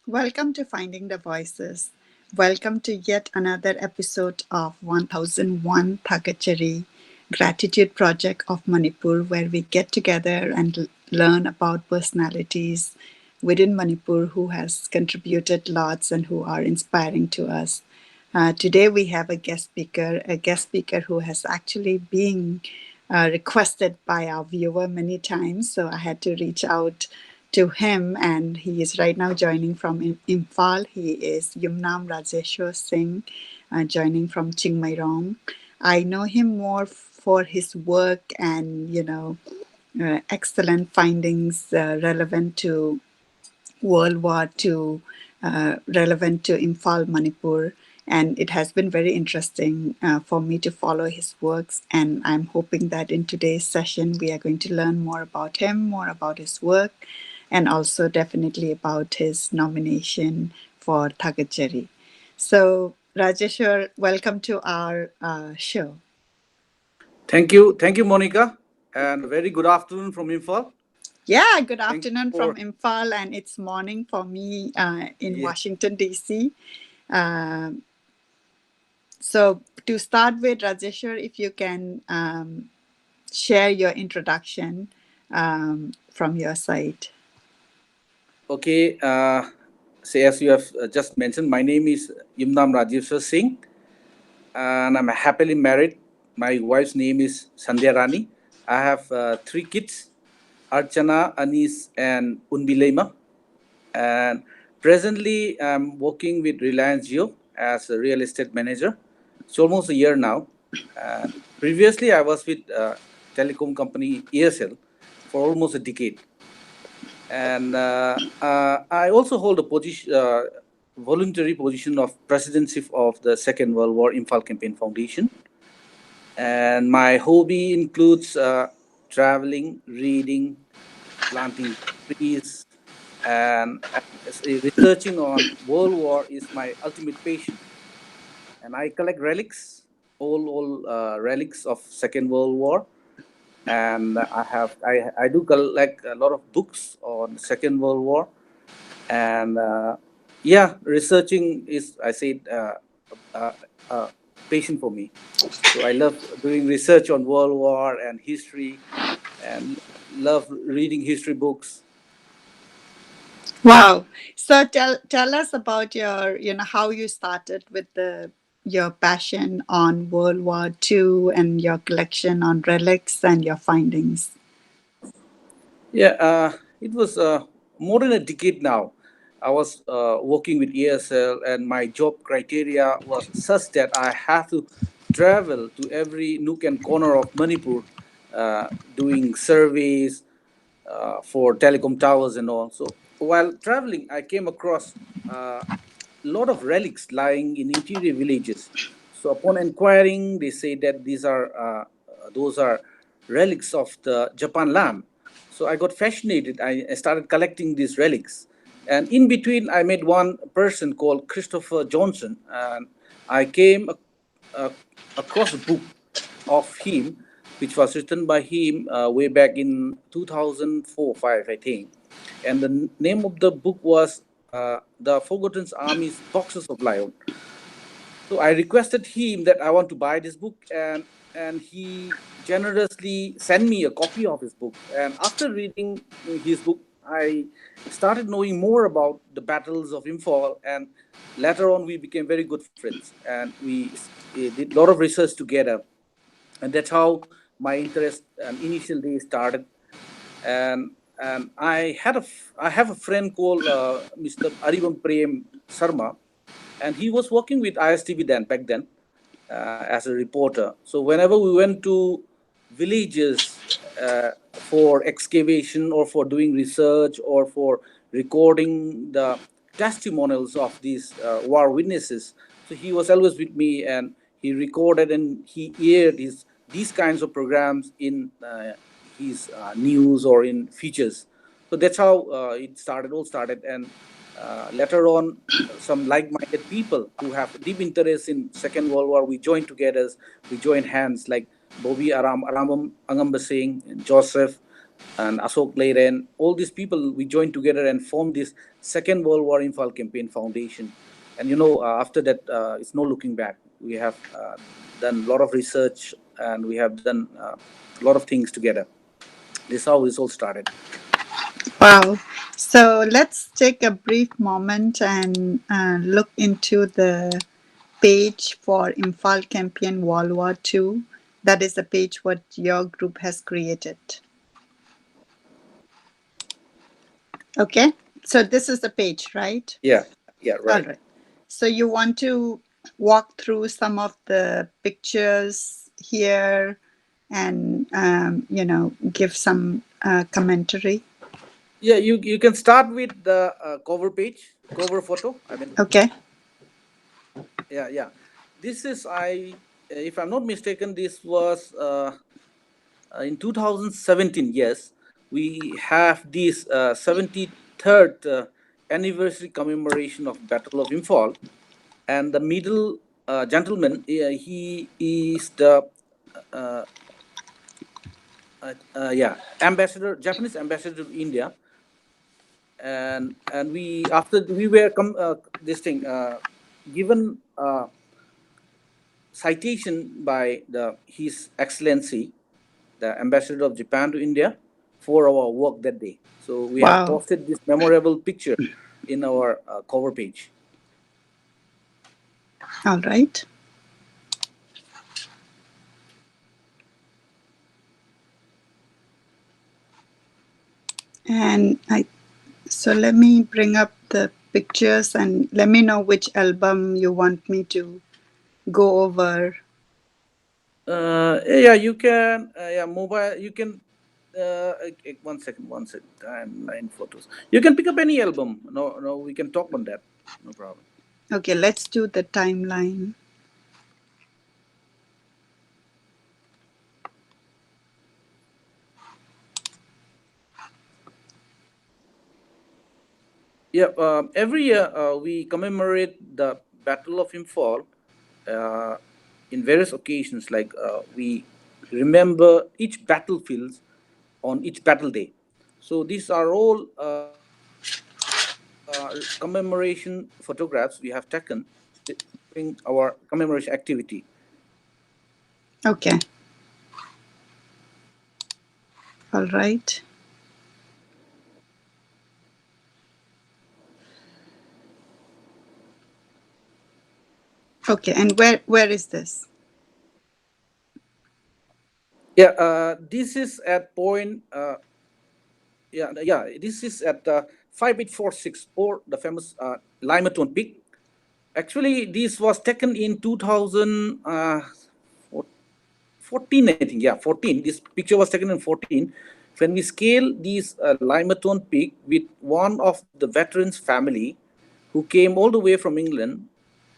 Welcome to Finding the Voices. Welcome to yet another episode of 1001 Thagachari, Gratitude Project of Manipur, where we get together and learn about personalities within Manipur who has contributed lots and who are inspiring to us. Today we have a guest speaker who has actually been requested by our viewer many times. So I had to reach out to him, and he is right now joining from Imphal. He is Yumnam Rajeshwor Singh, joining from Chingmairong. I know him more for his work and excellent findings relevant to World War II, relevant to Imphal, Manipur. And it has been very interesting for me to follow his works. And I'm hoping that in today's session, we are going to learn more about him, more about his work, and also definitely about his nomination for Thagachari. So, Rajeshwar, welcome to our show. Thank you, Monica, and very good afternoon from Imphal. Yeah, good Thank you afternoon from for Imphal, and it's morning for me in yeah. Washington, D.C. Uh, So, to start with, Rajeshwar, if you can share your introduction from your side. Okay. Say as you have just mentioned, my name is Yumnam Rajeshwor Singh, and I'm happily married. My wife's name is Sandhya Rani. I have three kids: Archana, Aneesh, and Unbileima. And presently, I'm working with Reliance Jio as a real estate manager. It's almost a year now. And previously, I was with telecom company Aircel for almost a decade. And I also hold a voluntary position of presidency of the Second World War Imphal Campaign Foundation. And my hobby includes traveling, reading, planting trees, and researching on World War is my ultimate passion. And I collect relics, all relics of Second World War, and I do collect a lot of books on Second World War, and yeah, researching is I said uh, uh, passion for me. So I love doing research on World War and history, and love reading history books. Wow. So tell us about your, how you started with your passion on World War II and your collection on relics and your findings. Yeah, it was more than a decade now. I was working with ESL, and my job criteria was such that I have to travel to every nook and corner of Manipur, doing surveys for telecom towers and all. So while traveling, I came across a lot of relics lying in interior villages. So upon inquiring, they say that those are relics of the Japan Laan. So I got fascinated. I started collecting these relics, and in between, I met one person called Christopher Johnson, and I came uh, across a book of him, which was written by him way back in 2004-5, I think. And the name of the book was The Forgotten Army's Boxes of Lion. So I requested him that I want to buy this book, and he generously sent me a copy of his book. And after reading his book, I started knowing more about the battles of Imphal, and later on we became very good friends, and we did a lot of research together, and that's how my interest and initial days started. And I have a friend called Mr. Arivam Prem Sarma, and he was working with ISTV then back then as a reporter. So whenever we went to villages for excavation or for doing research or for recording the testimonials of these war witnesses, so he was always with me, and he recorded and he aired these kinds of programs in his news or in features. So that's how all started, and later on, some like-minded people who have deep interest in Second World War, we joined together, we joined hands like Bobby Aramam Angamba Singh, and Joseph, and Ashok Leiren, all these people, we joined together and formed this Second World War Imphal Campaign Foundation. And after that, it's no looking back. We have done a lot of research, and we have done a lot of things together. This is how this all started. Wow. So let's take a brief moment and look into the page for Imphal Campaign World War II. That is the page what your group has created. Okay. So this is the page, right? Yeah, yeah, All right. right. So you want to walk through some of the pictures here and, give some commentary. Yeah, you can start with the cover page, cover photo. I mean, Okay. yeah, yeah. This is if I'm not mistaken, this was in 2017. Yes, we have this 73rd anniversary commemoration of Battle of Imphal, and the middle gentleman, he is the uh, ambassador, Japanese ambassador to India, and we after we were this thing given citation by the His Excellency, the ambassador of Japan to India, for our work that day. So we have Wow. posted this memorable picture in our cover page. All right. And so let me bring up the pictures and let me know which album you want me to go over. Yeah, you can. Yeah, mobile. You can. One second. Timeline photos. You can pick up any album. No, no, we can talk on that. No problem. Okay, let's do the timeline. Yeah, every year we commemorate the Battle of Imphal uh, in various occasions. Like we remember each battlefield on each battle day. So these are all commemoration photographs we have taken during our commemoration activity. Okay. All right. Okay, and where is this? Yeah, this is at point. This is at 5846, or the famous Limaton Peak. Actually, this was taken in 2014, I think. Yeah, 14. This picture was taken in 14. When we scale this Limaton Peak with one of the veterans' family who came all the way from England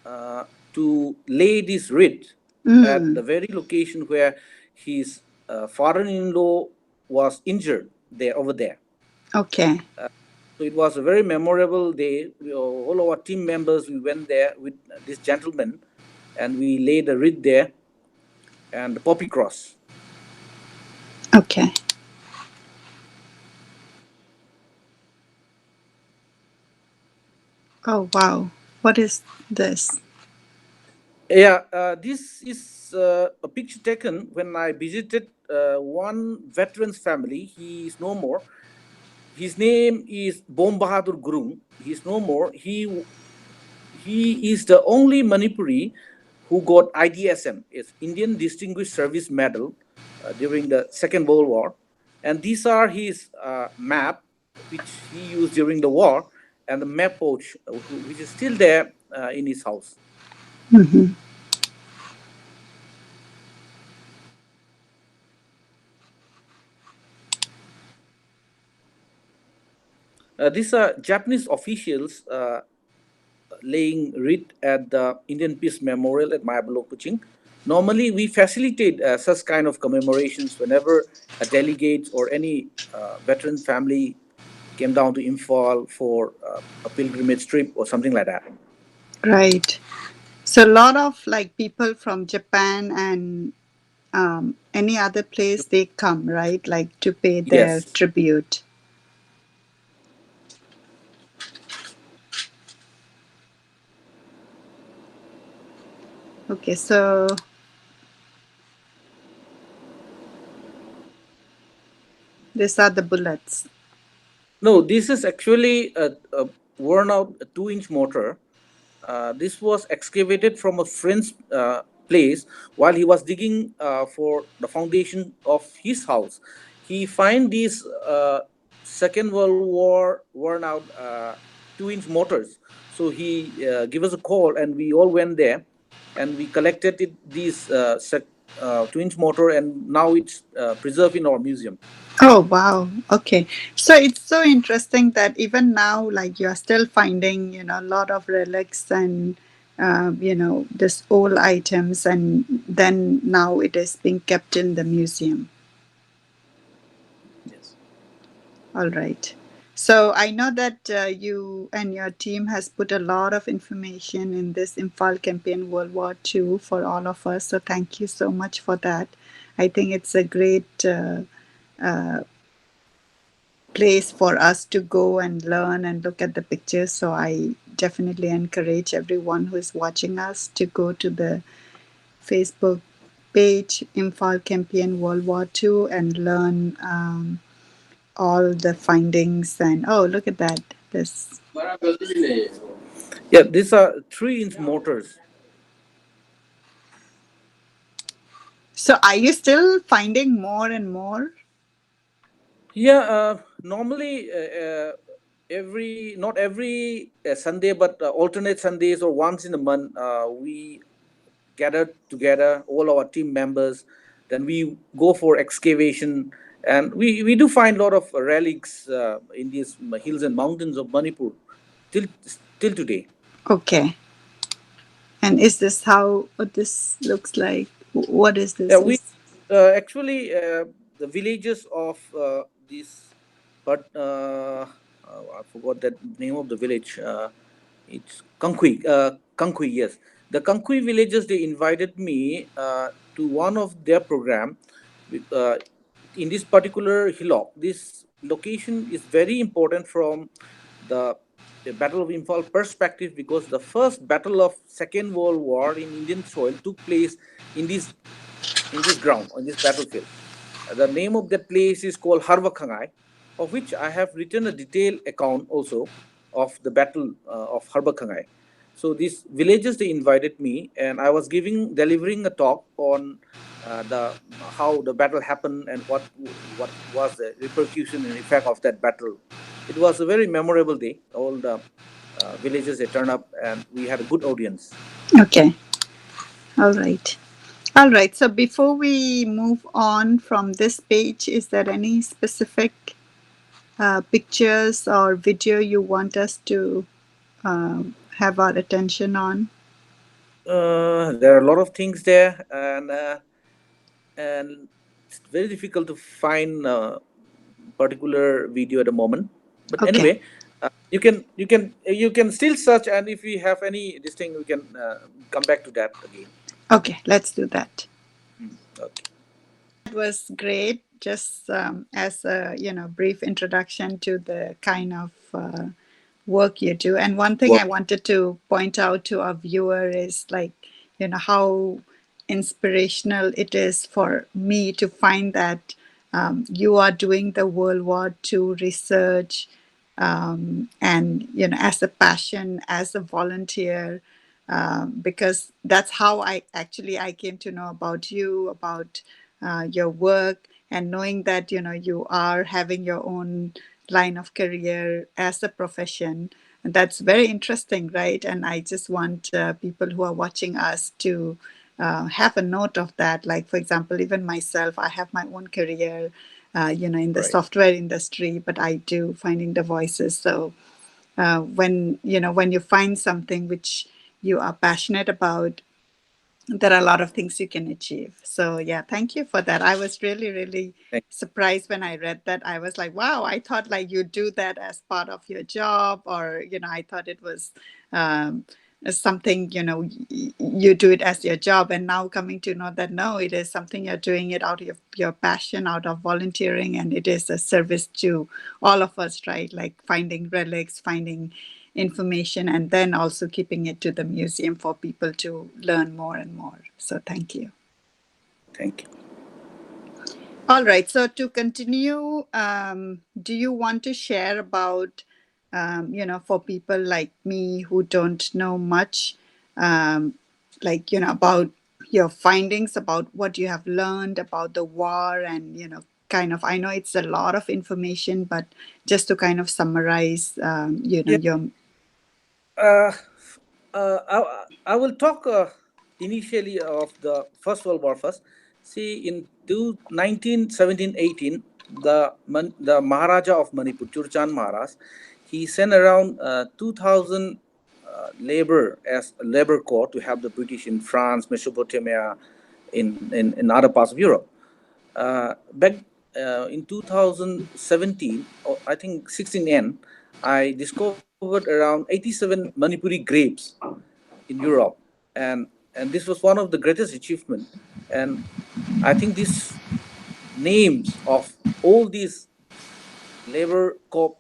uh, to lay this wreath at Mm, the very location where his father-in-law was injured there over there. okay. So it was a very memorable day. All our team members, we went there with this gentleman, and we laid a wreath there and the poppy cross. Okay. Oh wow. What is this? Yeah, this is a picture taken when I visited one veteran's family. He is no more. His name is Bom Bahadur Gurung. He is no more. He is the only Manipuri who got IDSM, it's Indian Distinguished Service Medal, during the Second World War. And these are his map, which he used during the war, and the map pouch, which is still there in his house. Hmm. These are Japanese officials laying wreath at the Indian Peace Memorial at Mayabalo, Kuching. Normally, we facilitate such kind of commemorations whenever a delegate or any veteran family came down to Imphal for a pilgrimage trip or something like that. Right. So a lot of like people from Japan and any other place they come, right? Like to pay their Yes. tribute. Okay, so these are the bullets. No, this is actually a worn out 2-inch mortar. This was excavated from a friend's place while he was digging for the foundation of his house. He find these Second World War worn out 2-inch mortars. So he gave us a call, and we all went there, and we collected these 2-inch mortar, and now it's preserved in our museum. Oh, wow. Okay. So it's so interesting that even now, like you're still finding, a lot of relics and, this old items, and then now it is being kept in the museum. Yes. All right. So I know that you and your team has put a lot of information in this Imphal campaign World War II for all of us. So thank you so much for that. I think it's a great place for us to go and learn and look at the pictures. So I definitely encourage everyone who is watching us to go to the Facebook page Imphal Campaign World War II and learn all the findings. And oh, look at that! This. Yeah, these are 3-inch mortars. So are you still finding more and more? Yeah, normally every not every Sunday, but alternate Sundays or once in a month, we gather together, all our team members. Then we go for excavation, and we do find a lot of relics in these hills and mountains of Manipur till till today. Okay. And is this how what this looks like? What is Yeah, this? we Is actually the villages of this, but I forgot that name of the village. It's Kankui. Kankui, yes. The Kankui villagers, they invited me to one of their program. With, in this particular hillock, this location is very important from the, the Battle of Imphal perspective, because the first battle of Second World War in Indian soil took place in this ground, on this battlefield. The name of that place is called Harvakangai, of which I have written a detailed account also of the battle of Harvakangai. So these villagers, they invited me, and I was delivering a talk on the how the battle happened and what was the repercussion and effect of that battle. It was a very memorable day. All the villagers, they turned up, and we had a good audience. okay. All right. All right. So before we move on from this page, is there any specific pictures or video you want us to have our attention on? There are a lot of things there, and it's very difficult to find a particular video at the moment. But Okay. anyway, you can still search, and if we have any this thing, we can come back to that again. Okay. Let's do that. Okay. That was great. Just as a brief introduction to the kind of work you do. And one thing I Work. wanted to point out to our viewer is like how inspirational it is for me to find that you are doing the World War II research, and as a passion, as a volunteer, because that's how I came to know about you, about your work, and knowing that you are having your own line of career as a profession. And that's very interesting, right? And I just want people who are watching us to have a note of that. Like, for example, even myself, I have my own career, in the Right. software industry, but I do finding the voices. So when you find something which you are passionate about, there are a lot of things you can achieve. So yeah, thank you for that. I was really, really Thank surprised when I read that. I was like, wow, I thought like you do that as part of your job, or I thought it was um, something, you do it as your job, and now coming to know that no, it is something you're doing it out of your passion, out of volunteering, and it is a service to all of us, right? Like finding relics, finding information, and then also keeping it to the museum for people to learn more and more. So thank you. Thank you. All right. So to continue, do you want to share about, for people like me who don't know much, like, about your findings, about what you have learned about the war, and, kind of, I know it's a lot of information, but just to kind of summarize, Yeah. your, Uh, I will talk initially of the First World War first. See, in 1917-18, the Maharaja of Manipur, Churchan Maharaj, he sent around 2,000 labor as a labor corps to help the British in France, Mesopotamia, in other parts of Europe. Back in 2017, or I think 16N, I discovered around 87 Manipuri graves in Europe, and this was one of the greatest achievement. And I think these names of all these labor corps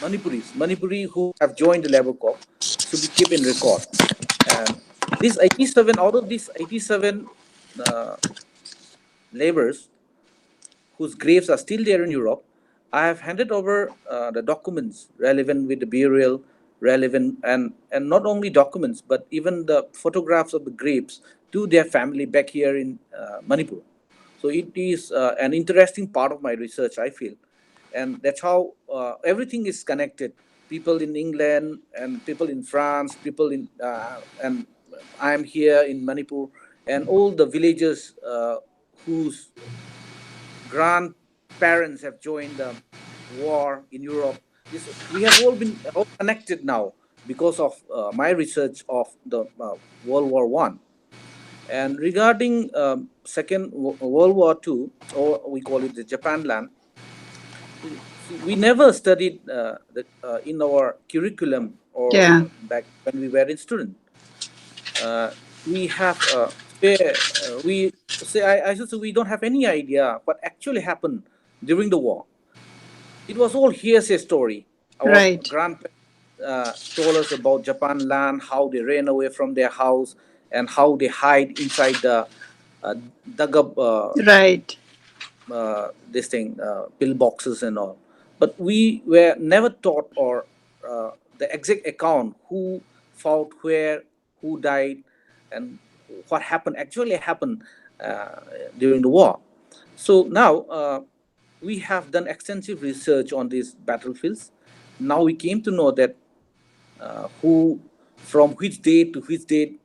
Manipuri who have joined the labor corps should be kept in record. And these 87, out of these 87 uh, laborers whose graves are still there in Europe, I have handed over the documents relevant with the burial, relevant, and not only documents, but even the photographs of the graves to their family back here in Manipur. So it is an interesting part of my research, I feel. And that's how everything is connected. People in England and people in France, people in, and I'm here in Manipur, and all the villagers whose grandparents have joined the war in Europe. This we have all been all connected now because of my research of the World War One. And regarding World War Two, or we call it the Japan Laan, we never studied in our curriculum or yeah, back when we were in student. Uh, we have we say I should say we don't have any idea what actually happened during the war. It was all hearsay story. Our right, grandparents told us about Japan Land, how they ran away from their house, and how they hide inside the uh, dug up right. this thing, pill boxes and all. But we were never taught or the exact account who fought where, who died, and what happened actually happened uh, during the war. So now we have done extensive research on these battlefields. Now we came to know that who, from which date to which date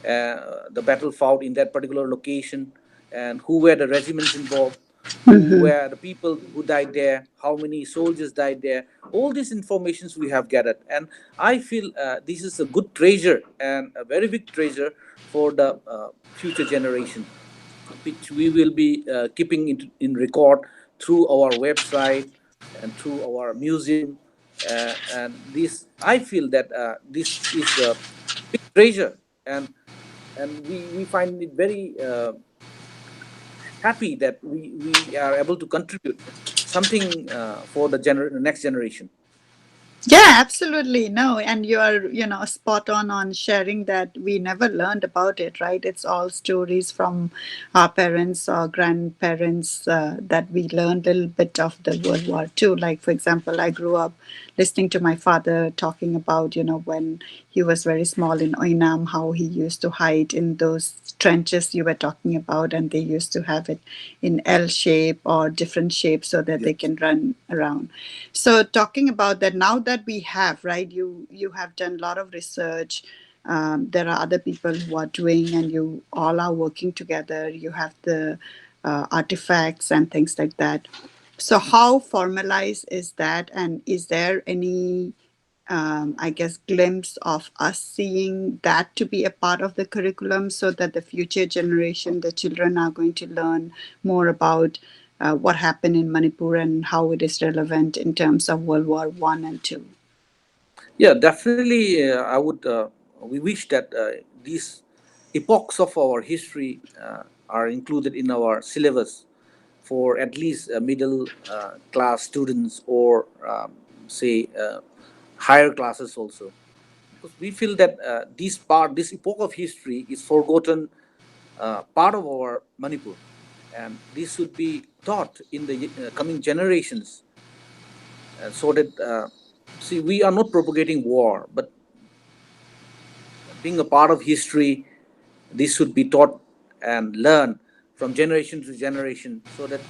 the battle fought in that particular location, and who were the regiments involved, who Hmm. were the people who died there, how many soldiers died there. All these informations we have gathered, and I feel this is a good treasure and a very big treasure for the future generation, which we will be keeping in record through our website and through our museum. And this, I feel that this is a big treasure, and we find it very happy that we are able to contribute something for the next generation. Yeah, absolutely. No, and you are, spot on sharing that we never learned about it, right? It's all stories from our parents or grandparents that we learned a little bit of the World War II. Like, for example, I grew up listening to my father talking about, when he was very small in Oinam, how he used to hide in those trenches you were talking about, and they used to have it in L shape or different shapes so that they Yes. can run around. So talking about that, now that we have, right, you have done a lot of research. There are other people who are doing, and you all are working together. You have the artifacts and things like that. So how formalized is that, and is there any, I guess, glimpse of us seeing that to be a part of the curriculum, so that the future generation, the children, are going to learn more about what happened in Manipur and how it is relevant in terms of World War One and Two? Yeah, definitely. I would. We wish that these epochs of our history are included in our syllabus for at least middle class students, or say higher classes also, because we feel that this epoch of history is forgotten part of our Manipur, and this should be taught in the coming generations, so that see, we are not propagating war, but being a part of history, this should be taught and learned from generation to generation, so that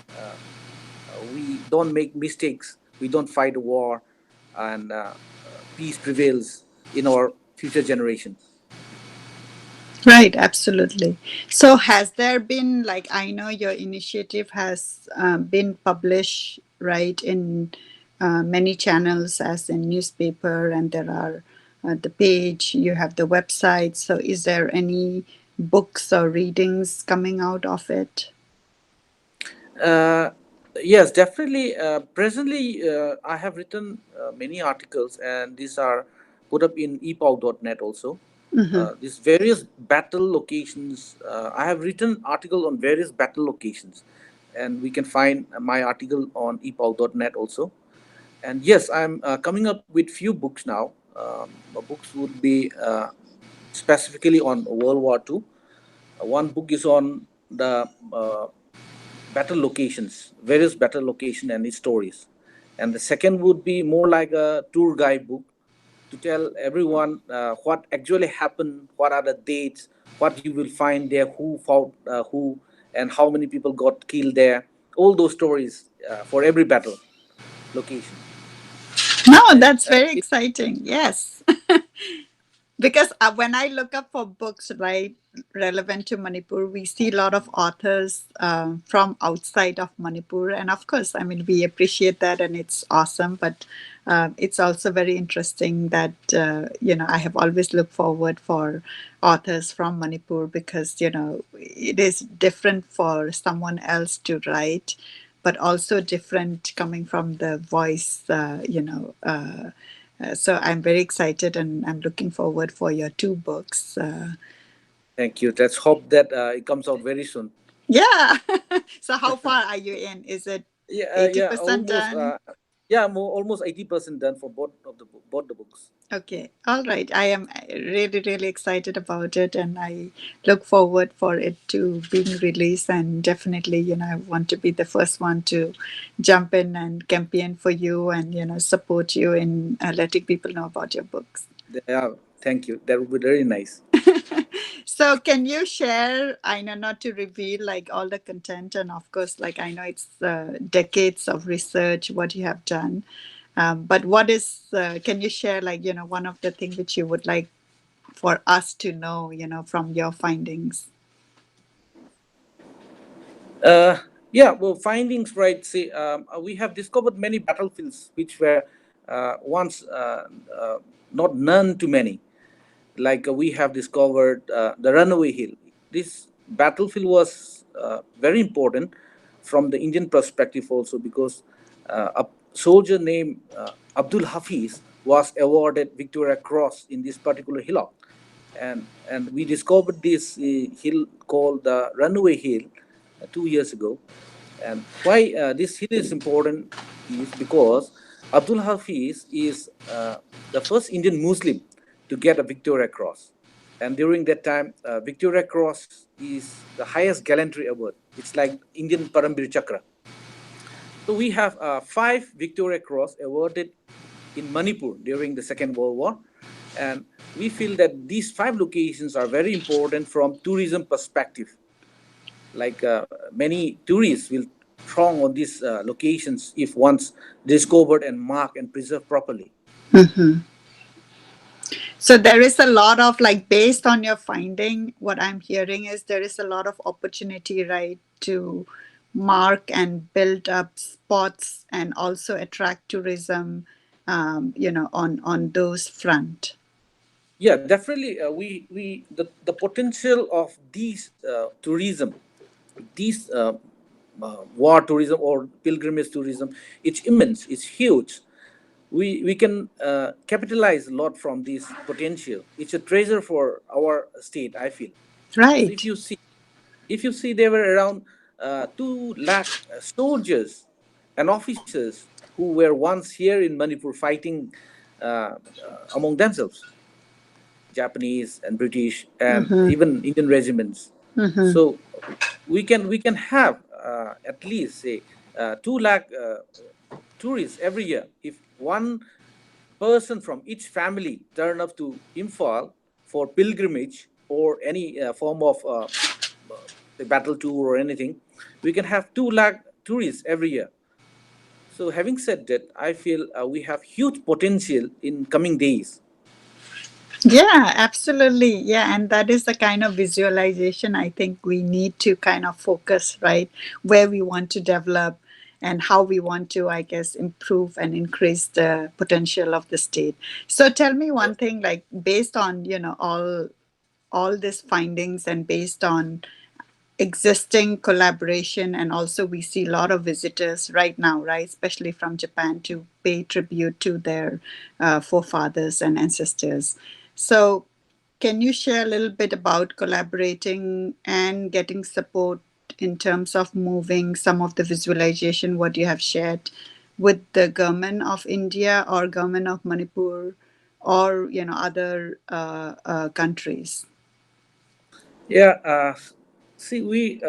we don't make mistakes, we don't fight a war, and peace prevails in our future generation. Right, absolutely. So, has there been, like, I know your initiative has been published, right, in many channels, as in newspaper, and there are the page, you have the website. So, is there any books or readings coming out of it? Uh, yes, definitely. Presently, I have written many articles, and these are put up in epow.net also. Mm-hmm. These various battle locations. I have written article on various battle locations, and we can find my article on epow.net also. And yes, I'm coming up with few books now. The books would be specifically on World War II. One book is on the battle locations, various battle location and its stories. And the second would be more like a tour guide book to tell everyone what actually happened, what are the dates, what you will find there, who fought who, and how many people got killed there. All those stories for every battle location. No, And that's very exciting. Yes. Because when I look up for books, right, relevant to Manipur, we see a lot of authors from outside of Manipur. And of course, I mean, we appreciate that and it's awesome. But it's also very interesting that, I have always looked forward for authors from Manipur because, it is different for someone else to write, but also different coming from the voice, so I'm very excited and I'm looking forward for your two books. thank you. Let's hope that it comes out very soon. Yeah. So how far are you in? Is it Yeah, yeah, 80% almost. done? Yeah, more almost 80% done for both the books. Okay. All right. I am really, really excited about it and I look forward for it to being released and definitely, I want to be the first one to jump in and campaign for you and, support you in letting people know about your books. Yeah, thank you. That would be very nice. So can you share, I know not to reveal like all the content and of course like I know it's decades of research what you have done, but what is can you share like one of the things which you would like for us to know from your findings? Yeah, well, findings, right? See, we have discovered many battlefields which were once not known to many. Like we have discovered the Runaway Hill. This battlefield was very important from the Indian perspective also, because a soldier named Abdul Hafiz was awarded Victoria Cross in this particular hillock, and we discovered this hill called the Runaway Hill 2 years ago. And why this hill is important is because Abdul Hafiz is the first Indian Muslim to get a Victoria Cross. And during that time, Victoria Cross is the highest gallantry award. It's like Indian Parambir Chakra. So we have five Victoria Cross awarded in Manipur during the Second World War. And we feel that these five locations are very important from tourism perspective. Like many tourists will throng on these locations if once discovered and marked and preserved properly. Hmm. So there is a lot of like based on your finding, what I'm hearing is there is a lot of opportunity, right, to mark and build up spots and also attract tourism, on those front. Yeah, definitely. The potential of these tourism, these war tourism or pilgrimage tourism, it's immense. It's huge. we can capitalize a lot from this potential. It's a treasure for our state, I feel. So Right. if you see, there were around 2 lakh soldiers and officers who were once here in Manipur fighting among themselves, Japanese and British and Mm-hmm. even Indian regiments. Mm-hmm. So we can have at least say 2 lakh tourists every year. If one person from each family turn up to Imphal for pilgrimage or any form of say battle tour or anything, we can have 2 lakh tourists every year. So having said that, I feel we have huge potential in coming days. Yeah, absolutely. Yeah, and that is the kind of visualization I think we need to kind of focus, right? Where we want to develop and how we want to, I guess, improve and increase the potential of the state. So tell me one thing, like based on, all these findings and based on existing collaboration, and also we see a lot of visitors right now, right, especially from Japan, to pay tribute to their forefathers and ancestors. So can you share a little bit about collaborating and getting support in terms of moving some of the visualization what you have shared with the government of India or government of Manipur, or other countries? Yeah, see, we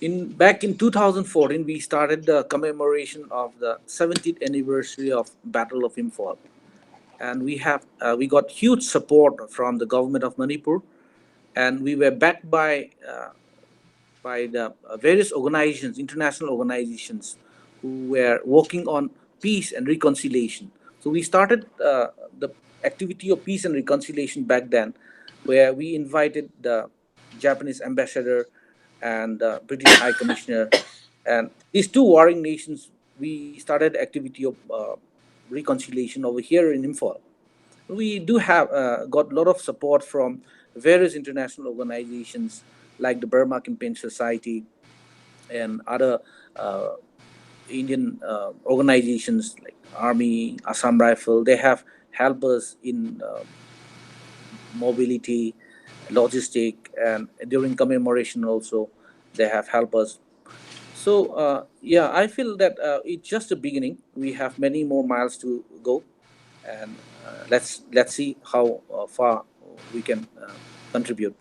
in back in 2014 we started the commemoration of the 70th anniversary of Battle of Imphal, and we got huge support from the government of Manipur, and we were backed by the various organizations, international organizations, who were working on peace and reconciliation. So we started the activity of peace and reconciliation back then, where we invited the Japanese ambassador and the British High Commissioner, and these two warring nations. We started activity of reconciliation over here in Imphal. We do have got a lot of support from various international organizations like the Burma Campaign Society and other uh, Indian organizations like Army, Assam Rifle. They have helped us in mobility, logistic, and during commemoration also they have helped us. So yeah, I feel that it's just a beginning. We have many more miles to go, and let's see how far we can contribute.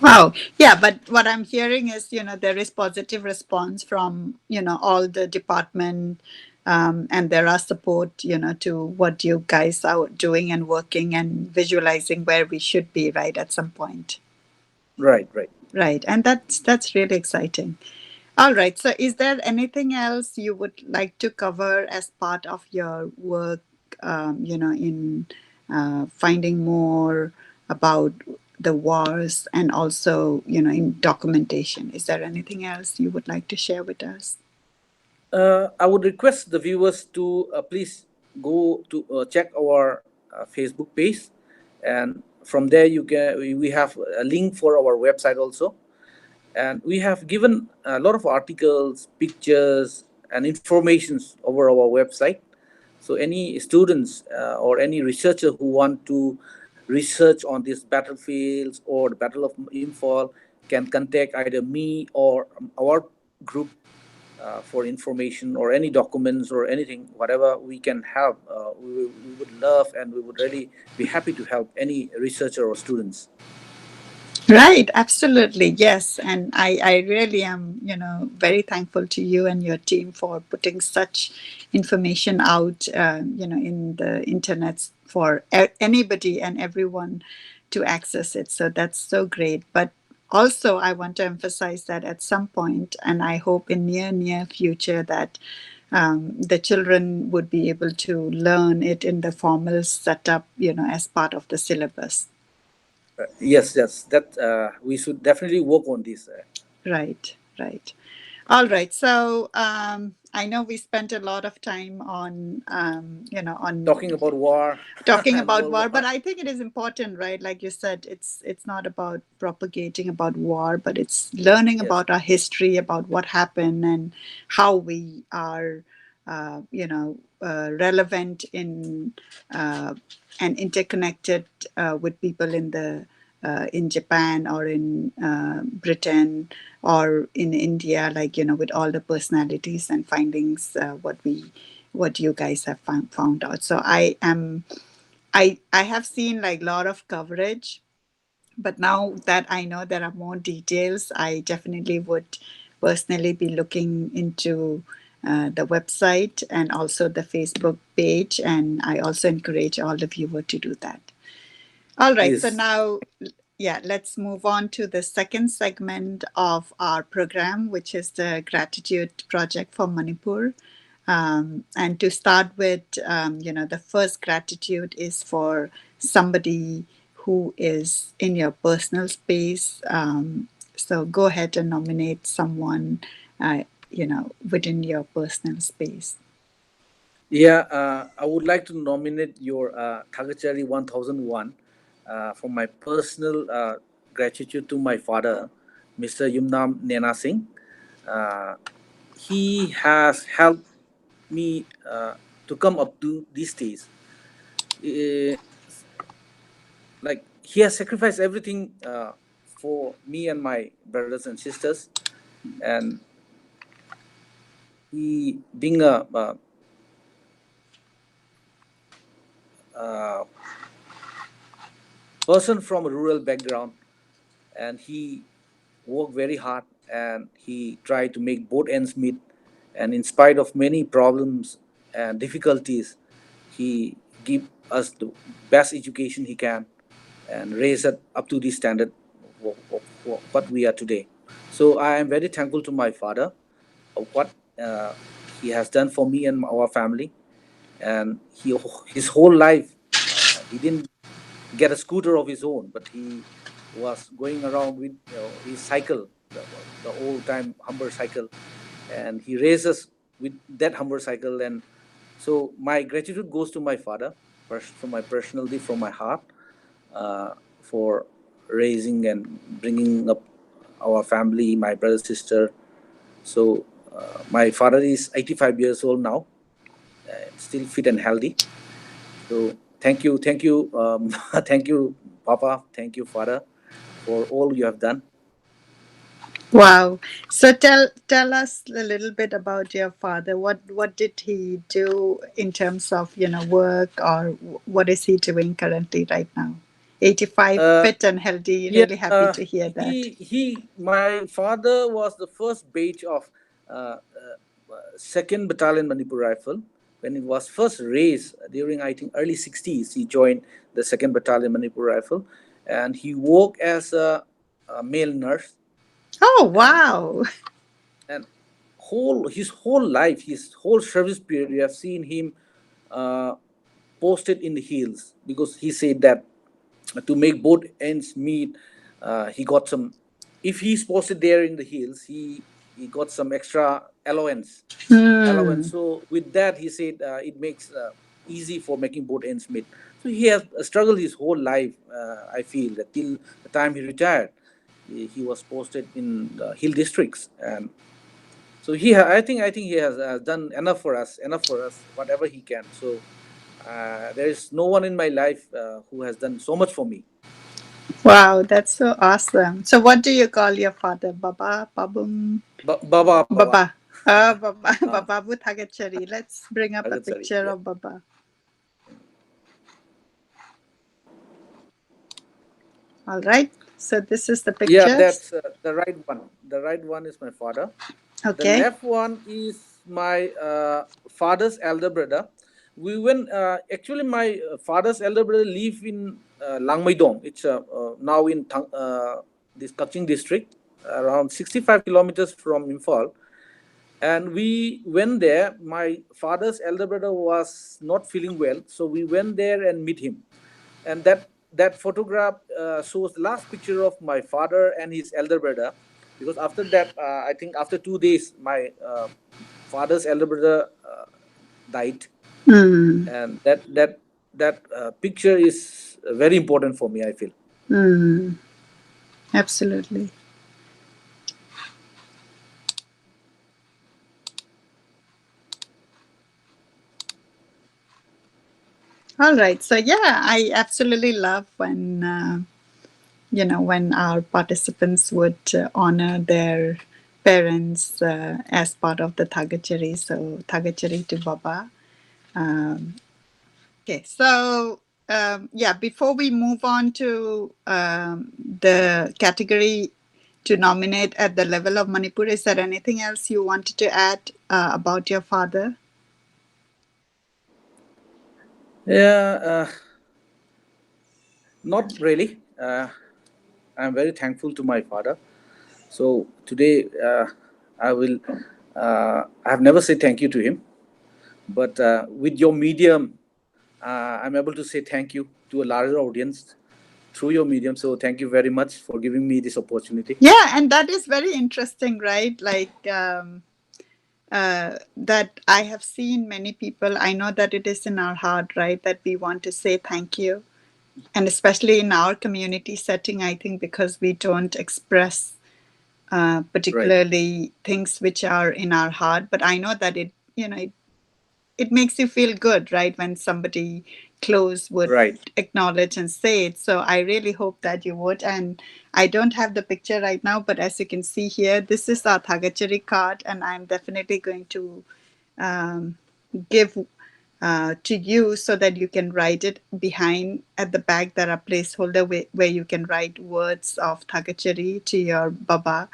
Wow. Yeah, but what I'm hearing is, there is positive response from, all the department, and there are support, to what you guys are doing and working and visualizing where we should be, right, at some point. Right, right. Right. And that's really exciting. All right. So is there anything else you would like to cover as part of your work, in finding more about the wars and also, in documentation? Is there anything else you would like to share with us? I would request the viewers to please go to check our Facebook page, and from there you can we have a link for our website also, and we have given a lot of articles, pictures, and informations over our website. So any students or any researcher who want to research on these battlefields or the Battle of Imphal can contact either me or our group for information or any documents or anything, whatever we can help. We would love and we would really be happy to help any researcher or students. Right, absolutely. Yes. And I really am, very thankful to you and your team for putting such information out, in the internet for anybody and everyone to access it. So that's so great. But also, I want to emphasize that at some point, and I hope in near future, that the children would be able to learn it in the formal setup, as part of the syllabus. Yes, yes, that we should definitely work on this. Right, right. All right. So I know we spent a lot of time on, on Talking about war talking and about World war, but War. I think it is important, right? Like you said, it's not about propagating about war, but it's learning Yes, about our history, about what happened, and how we are. relevant in and interconnected with people in Japan or in Britain or in India, like with all the personalities and findings, what you guys have found out. So I have seen like a lot of coverage, but now that I know there are more details, I definitely would personally be looking into the website and also the Facebook page. And I also encourage all the viewers to do that. All right. So Yes. now, yeah, let's move on to the second segment of our program, which is the Gratitude Project for Manipur. And to start with, the first gratitude is for somebody who is in your personal space. So go ahead and nominate someone, within your personal space. Yeah, I would like to nominate your Thagachari 1001 for my personal gratitude to my father, Mr. Yumnam Nena Singh. Uh, he has helped me to come up to these days. Eh, like he has sacrificed everything for me and my brothers and sisters, and he being a person from a rural background, and he worked very hard and he tried to make both ends meet, and in spite of many problems and difficulties, he give us the best education he can and raise it up to the standard of what we are today. So I am very thankful to my father of what he has done for me and our family. And his whole life, he didn't get a scooter of his own, but he was going around with his cycle, the old time humber cycle, and he races with that humber cycle. And so my gratitude goes to my father, from my personality, from my heart, for raising and bringing up our family, my brother, sister. So my father is 85 years old now, still fit and healthy. So thank you, thank you, Papa, thank you, Father, for all you have done. Wow. So tell us a little bit about your father. What did he do in terms of, work, or what is he doing currently right now? 85, Uh, fit and healthy. yeah, Really happy to hear that. my father was the first batch of Second Battalion Manipur Rifle. When it was first raised during, I think, early 60s, he joined the Second Battalion Manipur Rifle, and he worked as a male nurse. Oh, and wow. and his whole life, his whole service period, we have seen him uh, posted in the hills, because he said that to make both ends meet, he got some. If he's posted there in the hills, he got some extra allowance. Hmm. So with that, he said it makes easy for making both ends meet. So he has struggled his whole life. I feel that till the time he retired, he was posted in the hill districts, and so I think he has done enough for us, whatever he can. So there is no one in my life who has done so much for me. Wow, that's so awesome. So what do you call your father? Baba, Babum, Baba. Baba. Baba, uh, Bababu Thagachari. Let's bring up a Agat, sorry. picture Yeah. of Baba. All right. So this is the Yeah, pictures. that's the right one. The right one is my father. The Okay. left one is my father's elder brother. We went actually my father's elder brother live in Langmaidong. It's now in this Kaching district, around 65 kilometers from Imphal. And we went there. My father's elder brother was not feeling well, so we went there and meet him. And that photograph shows the last picture of my father and his elder brother, because after that, I think after 2 days, my father's elder brother died. Hmm. And that picture is very important for me, I feel. Hmm. Absolutely. All right. So yeah, I absolutely love when when our participants would honor their parents as part of the Thagachari. So Thagachari to Baba. Um, okay. So yeah, before we move on to the category to nominate at the level of Manipur, is there anything else you wanted to add about your father? Yeah, not really. I'm very thankful to my father. So today, I will. I have never said thank you to him, but with your medium, I'm able to say thank you to a larger audience through your medium. So thank you very much for giving me this opportunity. Yeah, and that is very interesting, right? Like that I have seen many people. I know that it is in our heart, right? That we want to say thank you. And especially in our community setting, I think because we don't express Right, particularly things which are in our heart. But I know that it makes you feel good, right? When somebody close would right. acknowledge and say it. So I really hope that you would. And I don't have the picture right now, but as you can see here, this is our Thagachari card, and I'm definitely going to um, give to you so that you can write it behind at the back. There are placeholder where you can write words of Thagachari to your Baba.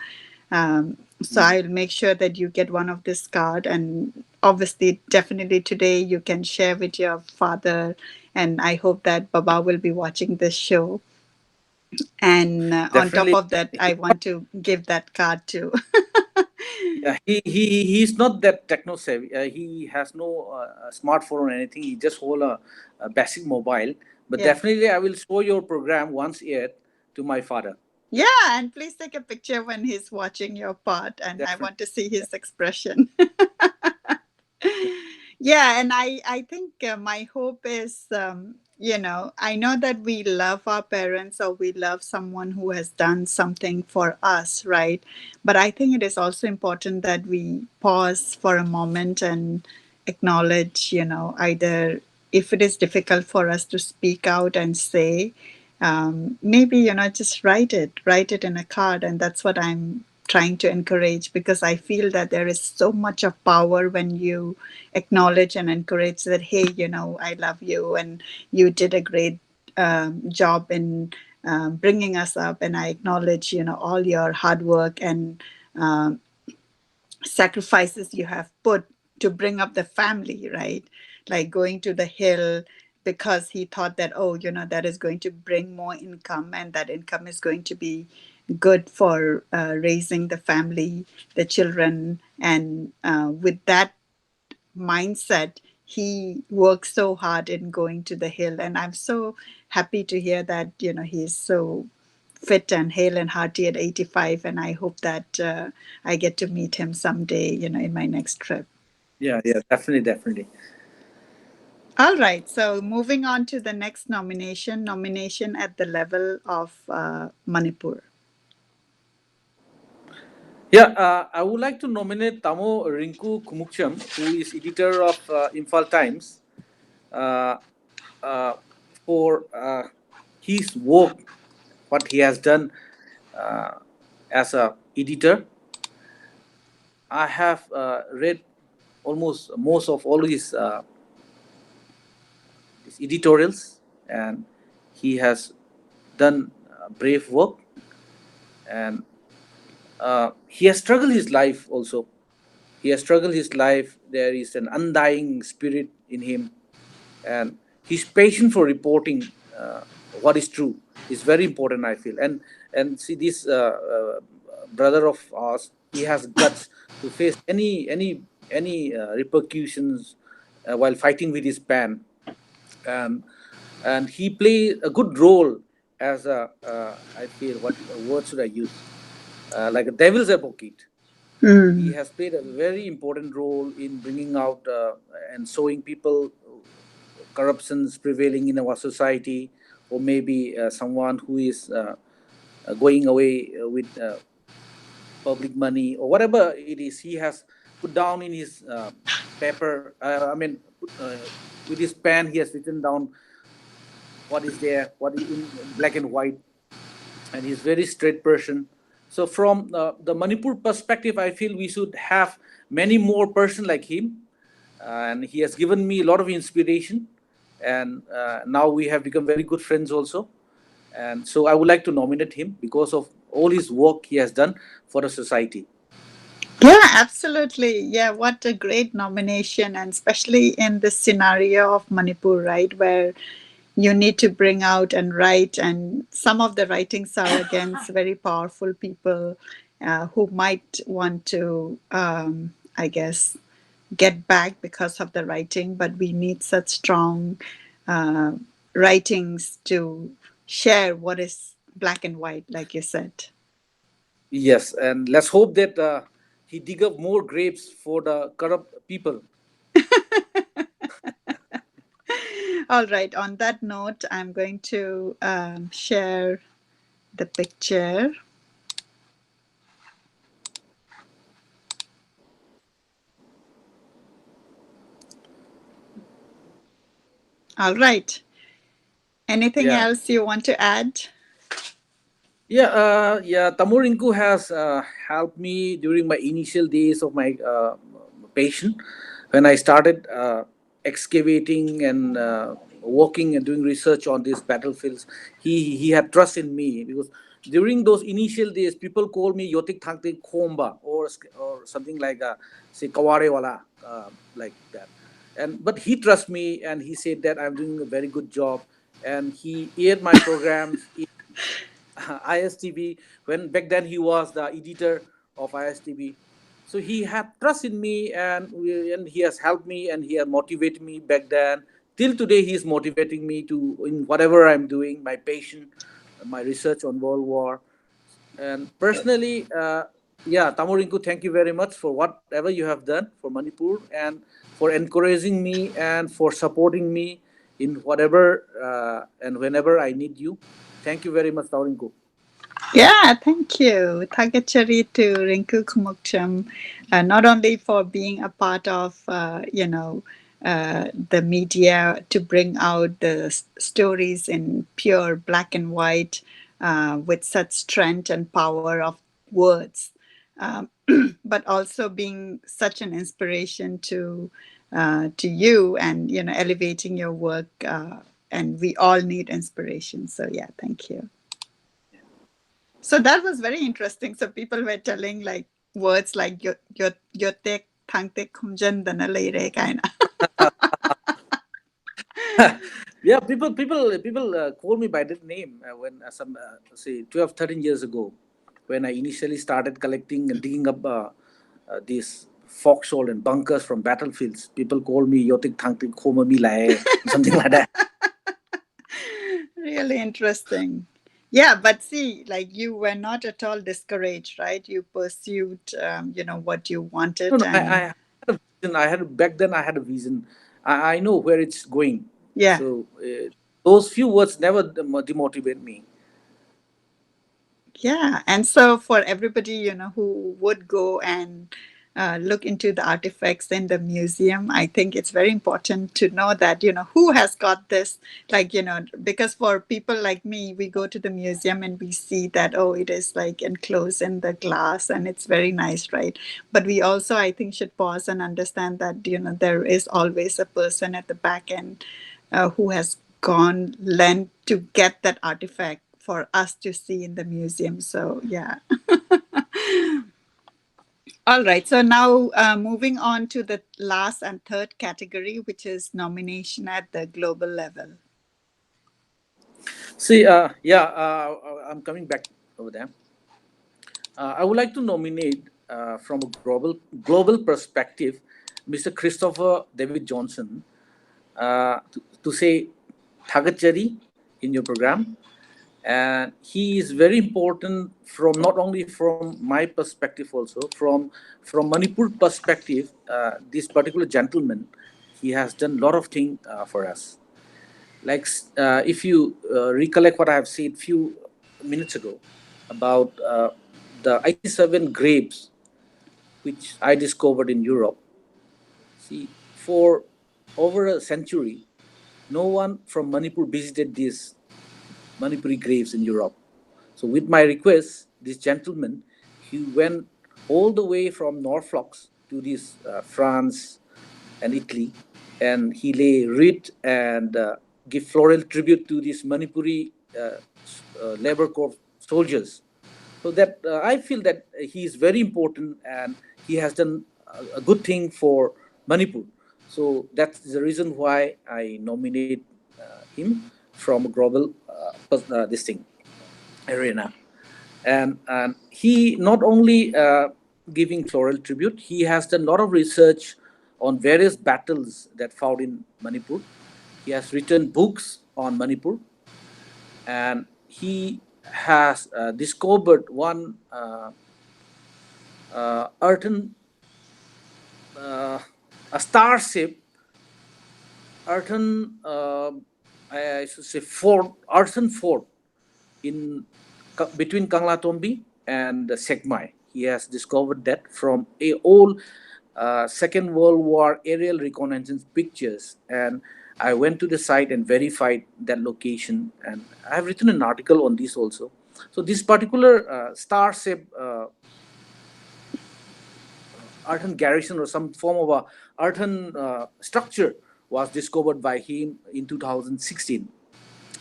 So Mm. I'll make sure that you get one of this card, and obviously, definitely today you can share with your father. And I hope that Baba will be watching this show. And on top Definitely. of that, I want to give that card to. Yeah, he's not that techno savvy. He has no smartphone or anything. He just hold a basic mobile. But Yeah. definitely, I will show your program once yet to my father. Yeah, and please take a picture when he's watching your part, and I Definitely. want to see Yeah. his expression. Yeah, and I think my hope is, I know that we love our parents or we love someone who has done something for us, right? But I think it is also important that we pause for a moment and acknowledge, either if it is difficult for us to speak out and say, maybe just write it in a card, and that's what I'm trying to encourage, because I feel that there is so much of power when you acknowledge and encourage that, hey, I love you, and you did a great job in bringing us up, and I acknowledge all your hard work and um, sacrifices you have put to bring up the family, right? Like going to the hill because he thought that, oh, that is going to bring more income, and that income is going to be good for raising the family, the children. And with that mindset, he works so hard in going to the hill. And I'm so happy to hear that he's so fit and hale and hearty at 85. And I hope that I get to meet him someday, in my next trip. Yeah, yeah, definitely, definitely. All right, so moving on to the next nomination at the level of Manipur. Yeah, I would like to nominate Tamo Rinku Kumukcham, who is editor of Imphal Times, uh, uh, for his work, what he has done uh, as a editor. I have read almost most of all his editorials, and he has done brave work, and he has struggled his life also. He has struggled his life. There is an undying spirit in him, and his passion for reporting what is true is very important, I feel. And see this brother of ours, he has guts to face any repercussions while fighting with his pen, and and he played a good role as a I feel, what word should I use, like a devil's advocate. He Mm. has played a very important role in bringing out and showing people corruptions prevailing in our society, or maybe someone who is going away with public money or whatever it is. He has put down in his paper. With his pen, he has written down what is there, what is in black and white, and he's very straight person. So from the Manipur perspective, I feel we should have many more person like him, and he has given me a lot of inspiration. And now we have become very good friends also. And so I would like to nominate him because of all his work he has done for the society. Yeah, absolutely. Yeah, what a great nomination, and especially in this scenario of Manipur, right, where you need to bring out and write, and some of the writings are against very powerful people who might want to, I guess, get back because of the writing, but we need such strong uh, writings to share what is black and white, like you said. Yes, and let's hope that he dig up more graves for the corrupt people. All right, on that note, I'm going to share the picture. All right. Anything Yeah. else you want to add? Yeah. Tamurinku has helped me during my initial days of my patient when I started excavating and working and doing research on these battlefields. He had trust in me because during those initial days, people call me Yotik Thangtik Khomba or something like say Kawarewala, like that. And but he trusts me and he said that I'm doing a very good job, and he aired my programs ISTV, when back then he was the editor of ISTV. So he had trust in me, and he has helped me and he has motivated me back then. Till today, he is motivating me to in whatever I'm doing, my passion, my research on World War. And personally, yeah, Tamurinku, thank you very much for whatever you have done for Manipur and for encouraging me and for supporting me in whatever and whenever I need you. Thank you very much, Tamurinku. Yeah, thank you. Thagachari to Rinku Kumukcham, not only for being a part of, the media to bring out the stories in pure black and white with such strength and power of words, um, but also being such an inspiration to you, and elevating your work. And we all need inspiration. So yeah, thank you. So that was very interesting. So people were telling like words like yo tek thang tek kumjan dana leire kind of. Yeah, people call me by that name when some say 12, 13 years ago, when I initially started collecting and digging up these foxhole and bunkers from battlefields. People call me Yotik Thangtik Khoma Mi Lae, something like that. Really interesting. Yeah, but see, like you were not at all discouraged, right? You pursued, what you No, wanted, no, I and had a vision. I had back then. I had a vision. I know where it's going. yeah. So those few words never demotivate me. Yeah, and so for everybody, who would go and look into the artifacts in the museum, I think it's very important to know that, who has got this. Like, because for people like me, we go to the museum and we see that, oh, it is like enclosed in the glass and it's very nice, right? But we also, I think, should pause and understand that, there is always a person at the back end who has gone lent to get that artifact for us to see in the museum. So yeah. All right. So now moving on to the last and third category, which is nomination at the global level. See, yeah, I'm coming back over there. I would like to nominate from a global perspective, Mr. Christopher David Johnson, to say Thagatchari in your program. And he is very important from not only from my perspective, also from Manipur perspective. This particular gentleman, he has done a lot of things for us. Like if you recollect what I have said few minutes ago about the 87 graves which I discovered in Europe. See, for over a century, no one from Manipur visited these Manipuri graves in Europe. So, with my request, this gentleman, he went all the way from Norfolk to this France and Italy, and he lay wreath and give floral tribute to these Manipuri labor corps soldiers. So that I feel that he is very important and he has done a good thing for Manipur. So that's the reason why I nominate him from a global this thing arena. And he not only giving floral tribute, he has done a lot of research on various battles that fought in Manipur. He has written books on Manipur, and he has discovered one earthen, uh, a star shaped earthen, I should say fort, earthen fort in between Kanglatombi and Sekmai. He has discovered that from a old Second World War aerial reconnaissance pictures, and I went to the site and verified that location, and I have written an article on this also. So this particular star-shaped earthen garrison or some form of a earthen structure was discovered by him in 2016.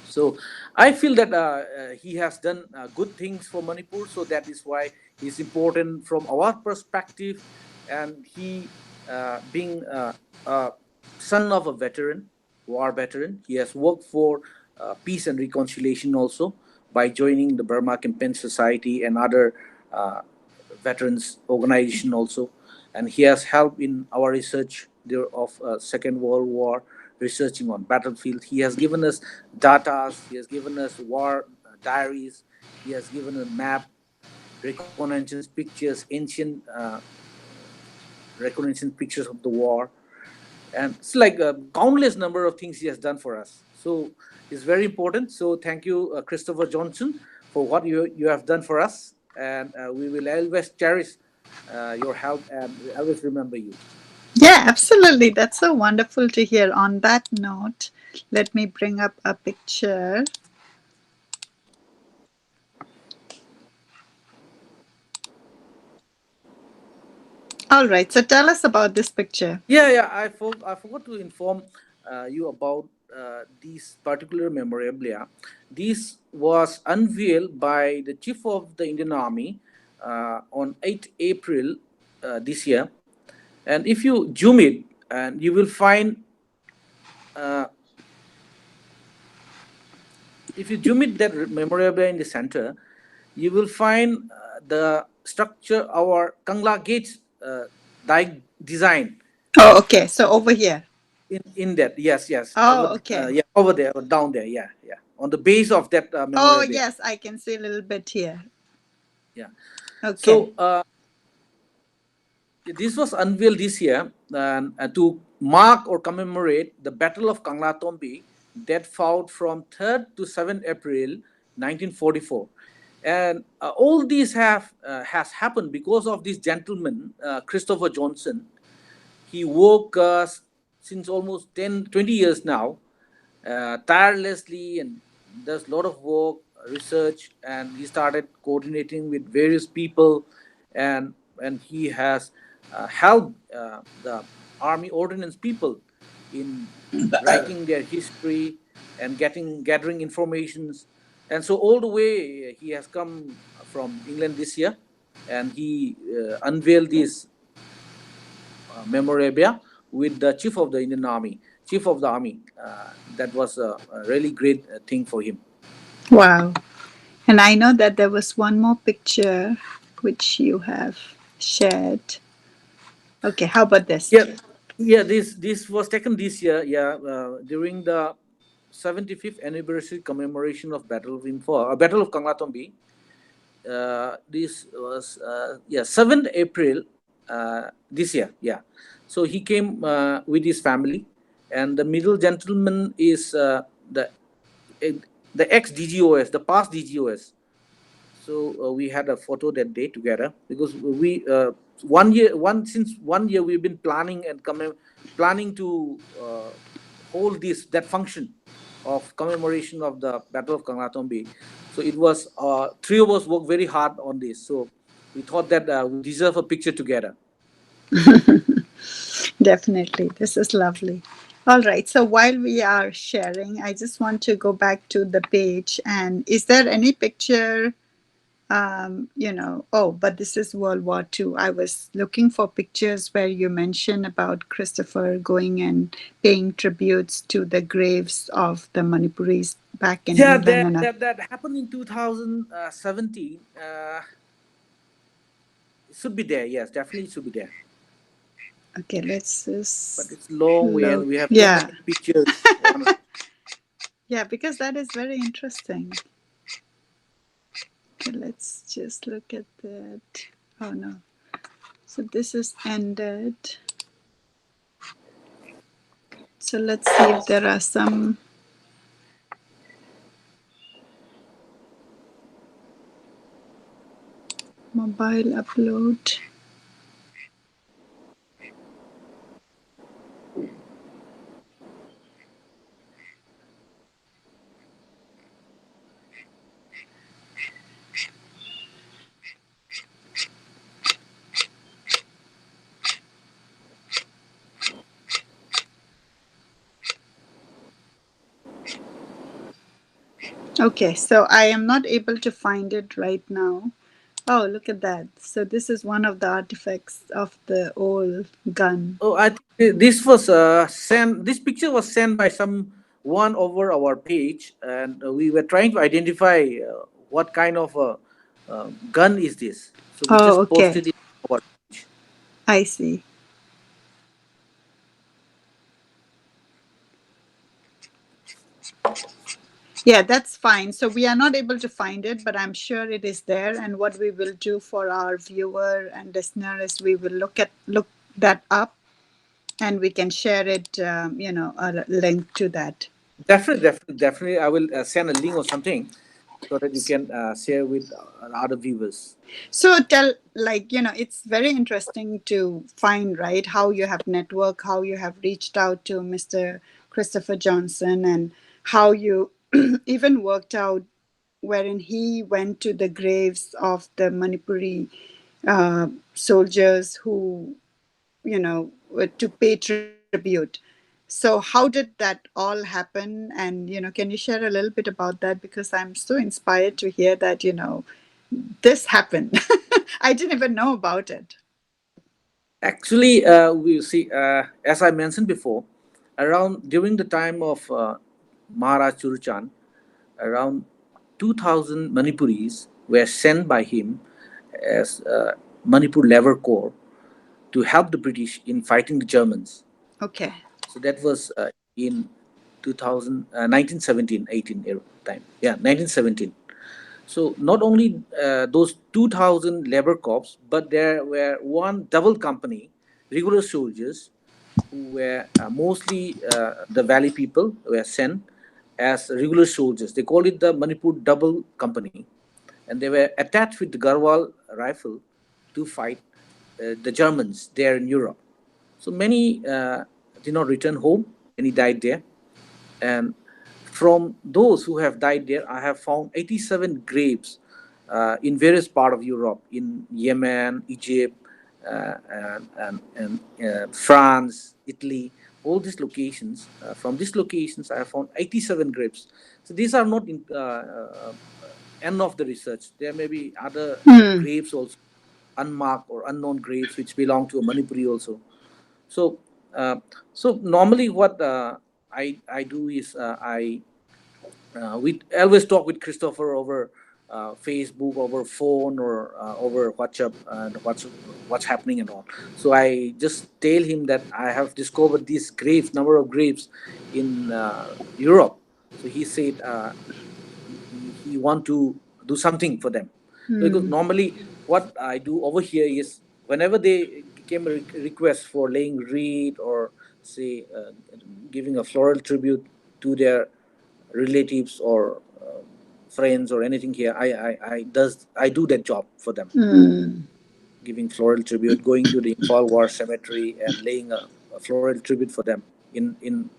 So I feel that he has done good things for Manipur. So that is why he's important from our perspective. And he, being a son of a veteran, war veteran, he has worked for peace and reconciliation also by joining the Burma Campaign Society and other uh, veterans organization also, and he has helped in our research there of Second World War, researching on battlefield. He has given us data, he has given us war diaries, he has given a map, reconnaissance pictures, ancient reconnaissance pictures of the war, and it's like a countless number of things he has done for us. So it's very important. So thank you, Christopher Johnson, for what you have done for us, and we will always cherish your help and we always remember you. Yeah, absolutely. That's so wonderful to hear. On that note, let me bring up a picture. All right, so tell us about this picture. Yeah. I forgot to inform you about this particular memorabilia. This was unveiled by the Chief of the Indian Army on 8th April this year. And if you zoom it, and you will find, uh, if you zoom it that memorabilia in the center, you will find the structure, our Kangla Gates design Oh, okay. So over here. in that. Yes, Oh, okay. yeah, over there or down there, yeah, on the base of that Oh, memorabilia. yes, I can see a little bit here. Yeah. Okay. So this was unveiled this year to mark or commemorate the Battle of Kanglatombi that fought from 3rd to 7th April 1944. And all these has happened because of this gentleman, Christopher Johnson. He worked since almost 10, 20 years now, tirelessly, and does a lot of work, research, and he started coordinating with various people, and he has helped the army ordnance people in writing their history and gathering informations. And so all the way he has come from England this year, and he unveiled this memorabilia with the chief of the Indian Army, chief of the army. That was a really great thing for him. Wow. And I know that there was one more picture which you have shared. Okay, how about this? Yeah, yeah. This was taken this year. Yeah, during the 75th anniversary commemoration of Battle of Imphal, Battle of Kanglatombi. This was 7th April this year. Yeah, so he came with his family, and the middle gentleman is the ex DGOS, the past DGOS. So we had a photo that day together, because we 1 year, one since 1 year we've been planning and planning to hold this that function of commemoration of the Battle of Kanglatombe. So it was three of us worked very hard on this. So we thought that we deserve a picture together. Definitely. This is lovely. All right. So while we are sharing, I just want to go back to the page. And is there any picture? Oh, but this is World War II. I was looking for pictures where you mention about Christopher going and paying tributes to the graves of the Manipuris back in Yeah, England. that happened in 2017. It should be there. Yes, definitely it should be there. Okay, let's But just it's long way look. and we have too Yeah, many pictures. yeah, because that is very interesting. Okay, let's just look at that. Oh no. So this is ended. So let's see if there are some mobile upload. Okay, so I am not able to find it right now. Oh, look at that. So this is one of the artifacts of the old gun. Oh, I think this was sent. This picture was sent by someone over our page, and we were trying to identify what kind of a gun is this. So we Oh, just okay. posted it on our page. I see. Yeah, that's fine. So we are not able to find it, but I'm sure it is there. And what we will do for our viewer and listener is we will look that up, and we can share it. A link to that. Definitely. I will send a link or something so that you can share with other viewers. So tell, like, it's very interesting to find, right, how you have networked, how you have reached out to Mr. Christopher Johnson, and how you even worked out wherein he went to the graves of the Manipuri soldiers who, were to pay tribute. So how did that all happen? And, can you share a little bit about that? Because I'm so inspired to hear that, this happened. I didn't even know about it. Actually, we see, as I mentioned before, around during the time of Maharaj Churuchan, around 2,000 Manipuris were sent by him as Manipur Labor Corps to help the British in fighting the Germans. Okay. So that was in 2000, 1917, 18 time. Yeah, 1917. So not only those 2,000 labor corps, but there were one double company, regular soldiers, who were mostly the valley people were sent as regular soldiers. They called it the Manipur Double Company, and they were attached with the Garwal rifle to fight the Germans there in Europe. So many did not return home. Many died there, and from those who have died there, I have found 87 graves in various parts of Europe, in Yemen, Egypt, and France, Italy, all these locations. From these locations, I have found 87 graves. So these are not end of the research. There may be other Hmm. graves also, unmarked or unknown graves, which belong to a Manipuri also. So, so normally what I do is we always talk with Christopher over Facebook, over phone, or over WhatsApp, and what's happening and all. So I just tell him that I have discovered these graves, number of graves in Europe. So he said he want to do something for them. So because Hmm. normally what I do over here is whenever they came a request for laying reed or say giving a floral tribute to their relatives or friends or anything here, I do that job for them, Mm. giving floral tribute, going to the Imphal War Cemetery and laying a floral tribute for them in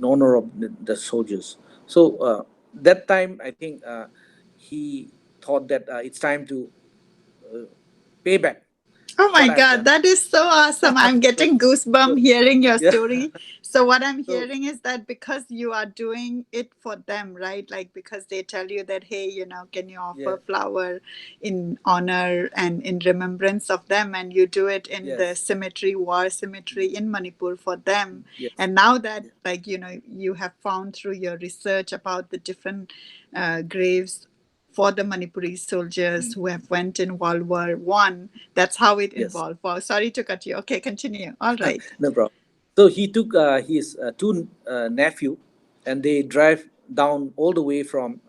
honor of the soldiers. So that time, I think he thought that it's time to uh, pay back Oh my what I've God, done. that is so awesome. I'm so, getting goosebumps so hearing your yeah, story. So, what I'm so hearing is that because you are doing it for them, right? Like, because they tell you that, hey, can you yeah, offer flower in honor and in remembrance of them? And you do it in the yes, cemetery, war cemetery in Manipur for them. yes, And now that, yeah, like, you have found through your research about the different graves for the Manipuri soldiers mm, who have went in World War I. That's how it yes. involved. Wow, sorry to cut you. Okay, continue. All right. No problem. So he took his two nephew, and they drive down all the way from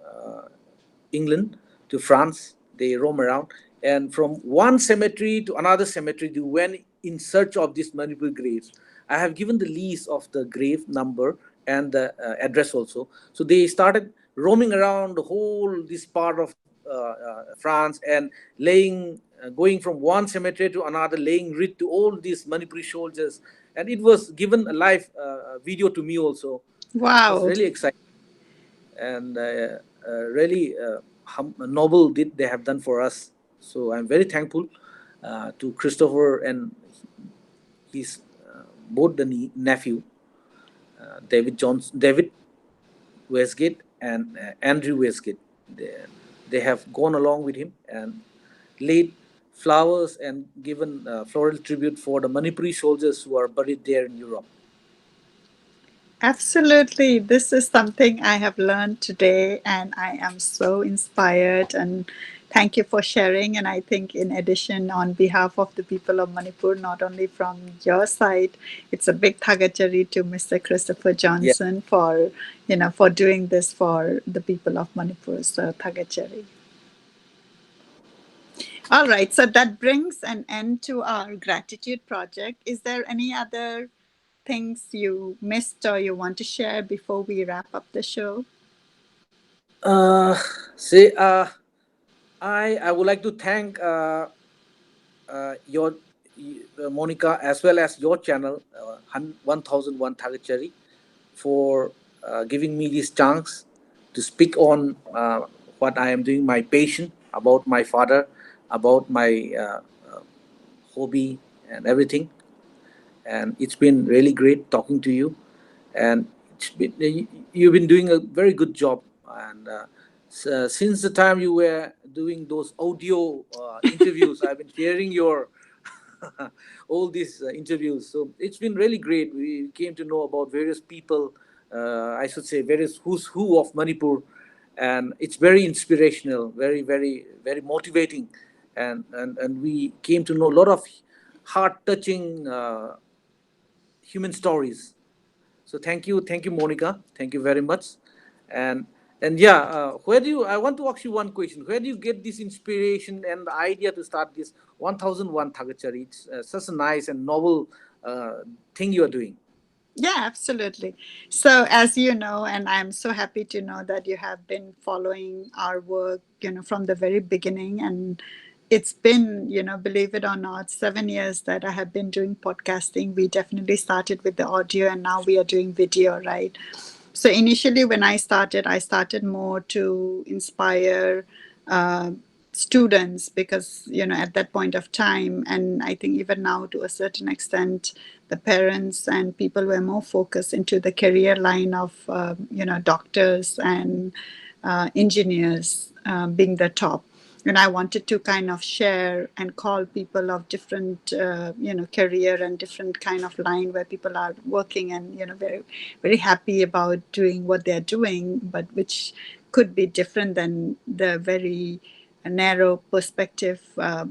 England to France. They roam around, and from one cemetery to another cemetery, they went in search of these Manipur graves. I have given the list of the grave number and the address also. So they started roaming around the whole this part of France and laying, going from one cemetery to another, laying wreath to all these Manipuri soldiers. And it was given a live video to me also. It was Wow. really exciting and really noble did they have done for us. So I'm very thankful to Christopher and his both the nephew, David Westgate and Andrew Westgate. They have gone along with him and laid flowers and given floral tribute for the Manipuri soldiers who are buried there in Europe. Absolutely. This is something I have learned today, and I am so inspired. And thank you for sharing. And I think, in addition, on behalf of the people of Manipur, not only from your side, it's a big thagachari to Mr. Christopher Yeah. Johnson for doing this for the people of Manipur. So, thagachari. All right. So that brings an end to our gratitude project. Is there any other things you missed or you want to share before we wrap up the show? Uh, say, I would like to thank your Monica as well as your channel 1001 Thagachari for giving me this chance to speak on what I am doing, my passion about my father, about my hobby and everything. And it's been really great talking to you. And you've been doing a very good job. And since the time you were doing those audio interviews, I've been hearing your all these interviews. So it's been really great. We came to know about various people, I should say, various who's who of Manipur, and it's very inspirational, very, very, very motivating, and we came to know a lot of heart touching human stories. So thank you, Monica. Thank you very much. And and yeah, where do you? I want to ask you one question. Where do you get this inspiration and the idea to start this 1001 Thagachari? It's such a nice and novel thing you are doing. Yeah, absolutely. So, as you know, and I'm so happy to know that you have been following our work, from the very beginning. And it's been, believe it or not, 7 years that I have been doing podcasting. We definitely started with the audio and now we are doing video, right? So, initially, when I started more to inspire uh, students because, at that point of time, and I think even now to a certain extent, the parents and people were more focused into the career line of doctors and engineers being the top. And I wanted to kind of share and call people of different career and different kind of line where people are working and very very happy about doing what they're doing, but which could be different than the very narrow perspective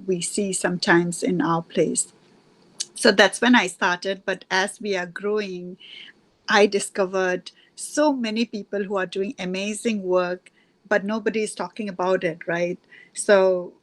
we see sometimes in our place. So that's when I started. But as we are growing, I discovered so many people who are doing amazing work, but nobody is talking about it, right? So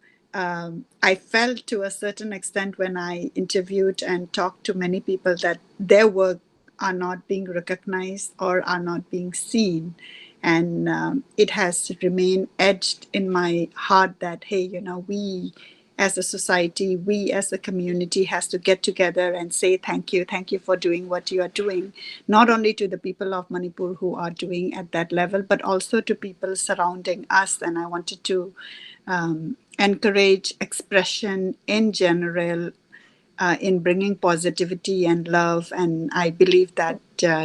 I felt to a certain extent when I interviewed and talked to many people that their work are not being recognized or are not being seen. And it has remained edged in my heart that, hey, we as a society, we as a community has to get together and say thank you for doing what you are doing, not only to the people of Manipur who are doing at that level, but also to people surrounding us. And I wanted to encourage expression in general, in bringing positivity and love. And I believe that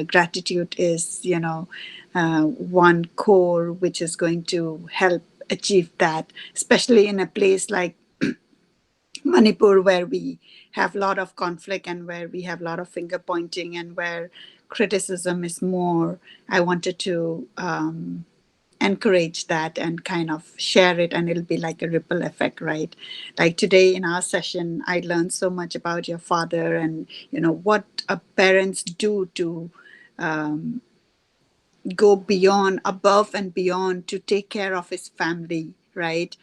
gratitude is, one core which is going to help achieve that, especially in a place like Manipur, where we have a lot of conflict and where we have a lot of finger pointing and where criticism is more. I wanted to encourage that and kind of share it, and it'll be like a ripple effect, right? Like today in our session, I learned so much about your father and, what parents do to go beyond, above and beyond, to take care of his family, right?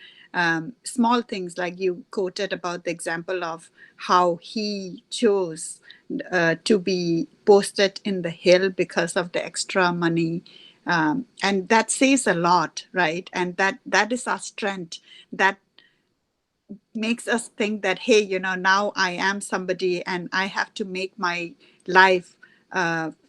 Small things like you quoted about the example of how he chose to be posted in the hill because of the extra money. And that says a lot, right? And that is our strength. That makes us think that, hey, now I am somebody and I have to make my life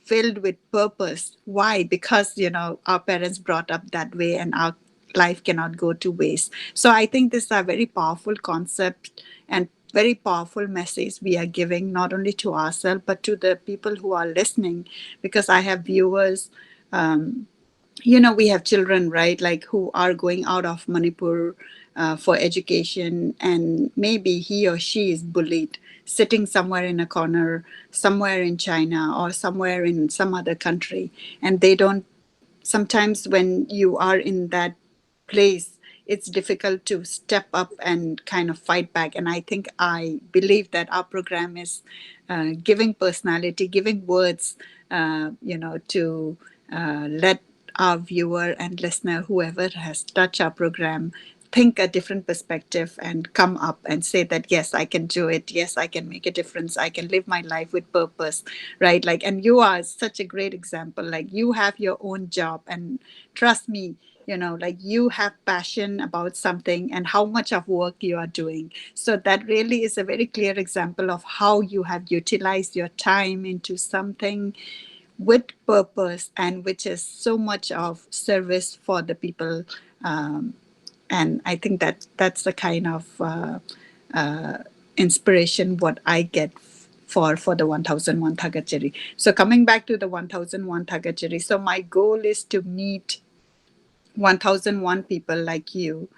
filled with purpose. Why? Because our parents brought up that way, and our life cannot go to waste. So I think this is a very powerful concept and very powerful message we are giving, not only to ourselves but to the people who are listening, because I have viewers. We have children, right, like who are going out of Manipur for education, and maybe he or she is bullied, sitting somewhere in a corner, somewhere in China or somewhere in some other country, and they don't. Sometimes when you are in that place, it's difficult to step up and kind of fight back. And I believe that our program is giving personality, giving words, to let our viewer and listener, whoever has touched our program, think a different perspective and come up and say that, yes, I can do it. Yes, I can make a difference. I can live my life with purpose, right? Like, and you are such a great example. Like, you have your own job, and trust me, like, you have passion about something and how much of work you are doing. So that really is a very clear example of how you have utilized your time into something with purpose, and which is so much of service for the people. And I think that that's the kind of inspiration what I get for the 1001 Thagachari. So coming back to the 1001 Thagachari, so my goal is to meet 1001 people like you,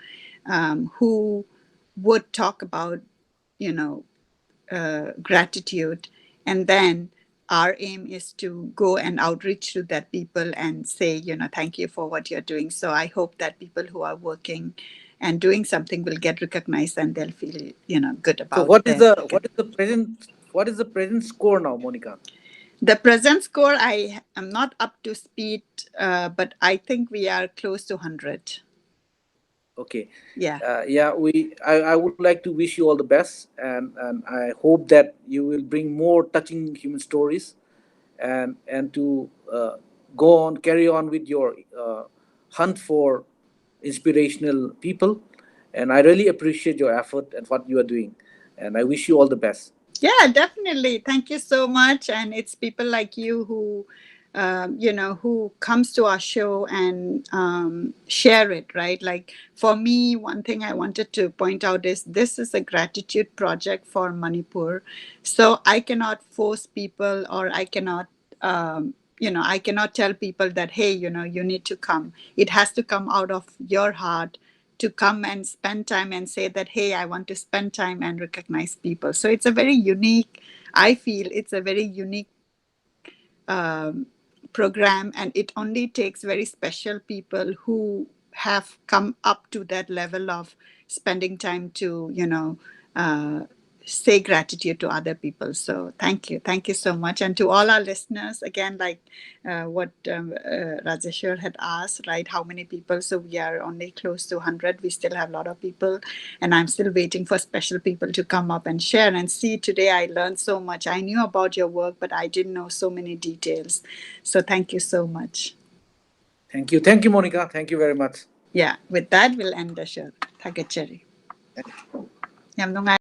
who would talk about, you know, gratitude. And then our aim is to go and outreach to that people and say, thank you for what you're doing. So I hope that people who are working and doing something will get recognized, and they'll feel, good So about their work. what is the present score now, Monica? The present score, I am not up to speed, but I think we are close to 100. Okay. Yeah. Yeah, I would like to wish you all the best, and I hope that you will bring more touching human stories, and to go on, carry on with your hunt for inspirational people. And I really appreciate your effort and what you are doing. And I wish you all the best. Yeah, definitely. Thank you so much. And it's people like you who, who comes to our show and share it, right? Like, for me, one thing I wanted to point out is this is a gratitude project for Manipur. So I cannot force people, or I cannot, I cannot tell people that, hey, you need to come. It has to come out of your heart, to come and spend time and say that, hey, I want to spend time and recognize people. So it's a very unique, I feel it's a very unique um, program, and it only takes very special people who have come up to that level of spending time to, uh, say gratitude to other people. So thank you so much. And to all our listeners, again, like what Rajeshwar had asked, right, how many people? So we are only close to 100. We still have a lot of people, and I'm still waiting for special people to come up and share. And see, today I learned so much. I knew about your work, but I didn't know so many details. So thank you so much. Thank you, Monica. Thank you very much. Yeah, with that, we'll end the show. Thagachari. Yam nungai